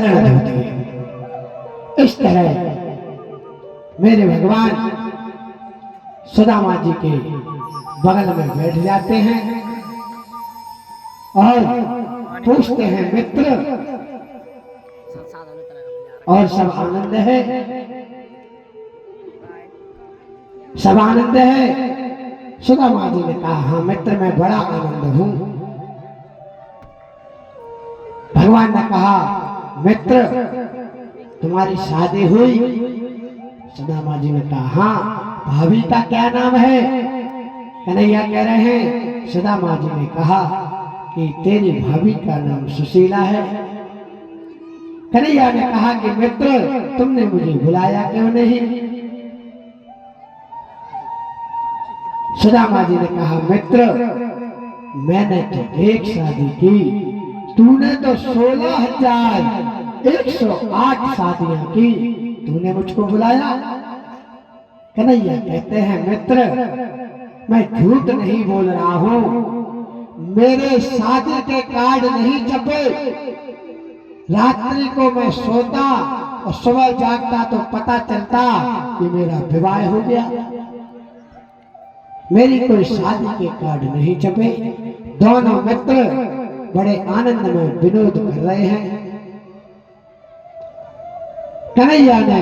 अलग होती है। इस तरह मेरे भगवान सुदामा जी के बगल में बैठ जाते हैं और पूछते हैं, मित्र, और सब आनंद है? सब आनंद है? सुदामा जी ने कहा, हाँ मित्र, मैं बड़ा आनंद हूं। भगवान ने कहा, मित्र, तुम्हारी शादी हुई? सुदामा जी ने कहा, हाँ। भाभी का क्या नाम है? कन्हैया कह रहे हैं। सुदामा जी ने कहा कि तेरी भाभी का नाम सुशीला है। कन्हैया ने कहा कि मित्र, तुमने मुझे बुलाया क्यों नहीं? सुदामा जी ने कहा, मित्र, मैंने तो एक शादी की, तूने तो 16,108 शादियां की, तूने मुझको बुलाया? कन्हैया कहते हैं, मित्र, मैं झूठ नहीं बोल रहा हूं, मेरे शादी के कार्ड नहीं छपे। रात्रि को मैं सोता और सुबह जागता तो पता चलता कि मेरा विवाह हो गया। मेरी कोई शादी के कार्ड नहीं छपे। दोनों मित्र बड़े आनंद में विनोद कर रहे हैं। कन्हैया ने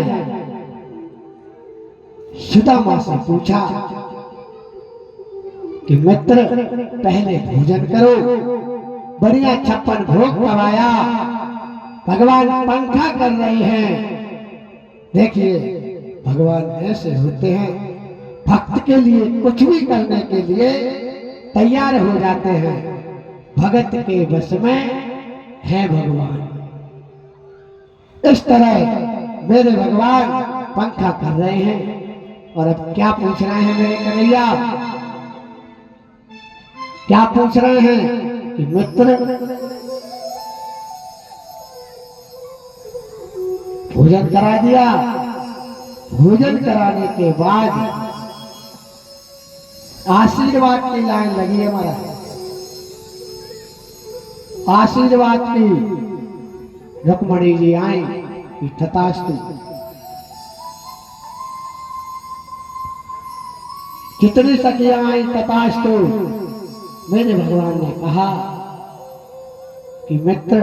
सुदामा से पूछा कि मित्र, पहले भोजन करो, बढ़िया 56 भोग पवाया, भगवान पंखा कर रहे हैं। देखिए, भगवान ऐसे होते हैं, भक्त के लिए कुछ भी करने के लिए तैयार हो जाते हैं। भगत के बस में है भगवान। इस तरह मेरे भगवान पंखा कर रहे हैं। और अब क्या पूछ रहे हैं मेरे कन्हैया? क्या पूछ रहे हैं कि मित्र, भोजन करा दिया। भोजन कराने के बाद आशीर्वाद की लाइन लगी है हमारा। आशीर्वाद की रुक्मणी जी आई कि तथास्तु। कितनी सखियां आई तथास्तु। मेरे भगवान ने कहा कि मित्र,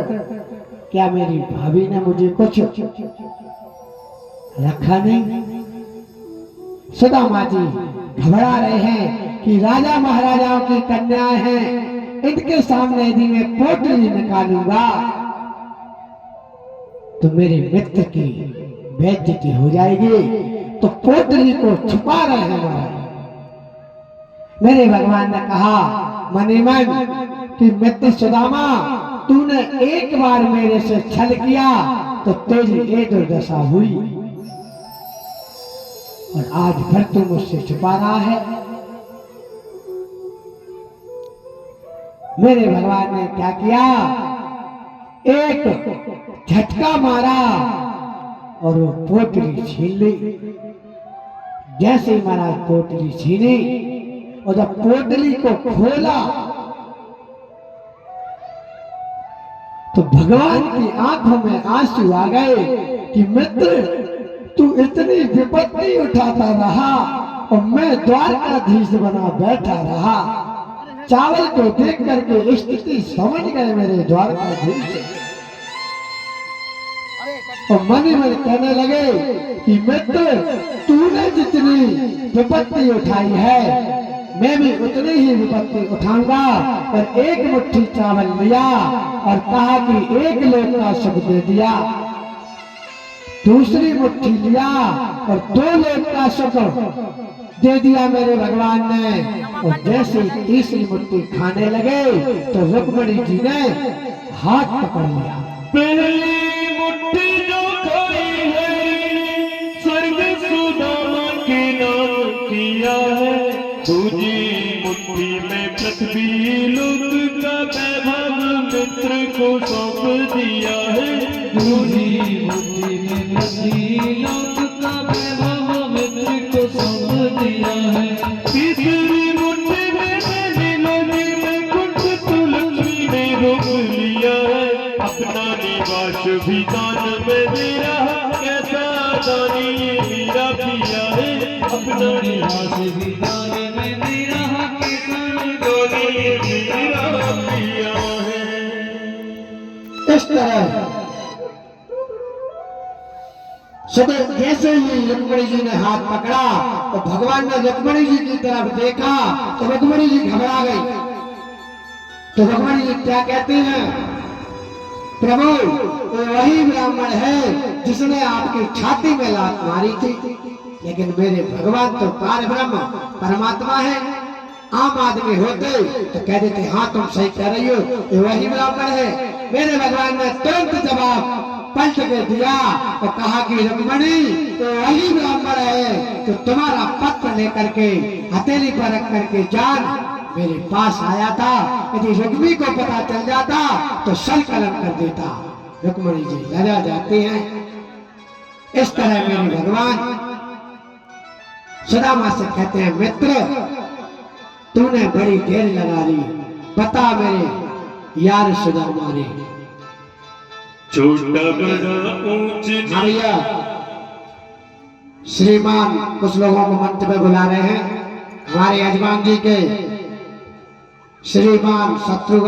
क्या मेरी भाभी ने मुझे कुछ रखा नहीं? सुदामा जी घबरा रहे हैं कि राजा महाराजाओं की कन्याएं हैं, इनके सामने यदि मैं पोटली निकालूंगा तो मेरे मित्र की बेइज्जती हो जाएगी, तो पोटली को छुपा रहे हैं। मेरे भगवान ने कहा मने मन कि मित्र सुदामा, तूने एक बार मेरे से छल किया तो तेरी ये दुर्दशा हुई, और आज फिर तू मुझसे छुपा रहा है। मेरे भगवान ने क्या किया? एक झटका मारा और वो पोटली छीन ली। जैसे ही महाराज पोटली छीनी और जब पोटली को खोला तो भगवान की आंखों में आंसू आ गए कि मित्र, तू इतनी विपत्ति उठाता रहा और मैं द्वारकाधीश बना बैठा रहा। चावल को देख करके स्थिति समझ गए मेरे द्वारकाधीश, और मन ही मन कहने लगे कि मित्र, तूने जितनी विपत्ति उठाई है मैं भी उतनी ही विपत्ति उठाऊंगा। और एक मुट्ठी चावल लिया और कहा कि एक लोक का सुख दे दिया। दूसरी मुट्ठी लिया और 2 लोक का सुख दे दिया मेरे भगवान ने। और जैसे तीसरी मुट्ठी खाने लगे तो रुक्मणी जी ने हाथ पकड़ लिया। पहली मुट्ठी जो खाई है स्वर्ग सुदामा के नाम किया है, दूसरी मुट्ठी में पृथ्वी लोक का वैभव मित्र को सौंप दिया है। दूसरी मुट्ठी में पृथ्वी लोक का वैभव मित्र को सौंप दिया है। तीसरी मुट्ठी में नीलोनी में कुछ तो लक्ष्मी ने रोक लिया है। अपना निवास भी दान में मेरा कैसा दानी ये मेरा पिया है अपना निराश भी दान में मेरा कैसा दानी ये मेरा पिया है। इस तरह सदैव जैसे ही रुक्मिणी जी ने हाथ पकड़ा तो भगवान ने रुक्मिणी जी की तरफ देखा तो रुक्मिणी जी घबरा गई। तो रुक्मिणी जी क्या कहते हैं, प्रभु वो वही ब्राह्मण है जिसने आपकी छाती में लात मारी थी, लेकिन मेरे भगवान तो पार ब्रह्म परमात्मा है। आम आदमी होते तो कह देते हाँ तुम सही कह रही हो, ये वही ब्राह्मण है। मेरे भगवान ने तुरंत जवाब पलट के दिया और कहा कि रुक्मिणी तो वही ब्राह्मण है तो तुम्हारा पत्र लेकर के हथेली पर रख करके जान मेरे पास आया था। यदि रुक्मिणी को पता चल जाता तो सर कलम कर देता। रुक्मिणी जी लजा जाती हैं। इस तरह मेरे भगवान सुदामा से कहते हैं, मित्र तूने बड़ी देर लगा ली, बता मेरे यार सुदामा रे। छोटा बड़ा ऊंच भैया श्रीमान कुछ लोगों को मंच पे बुला रहे हैं। हमारे यजमान जी के श्रीमान शत्रुघ्न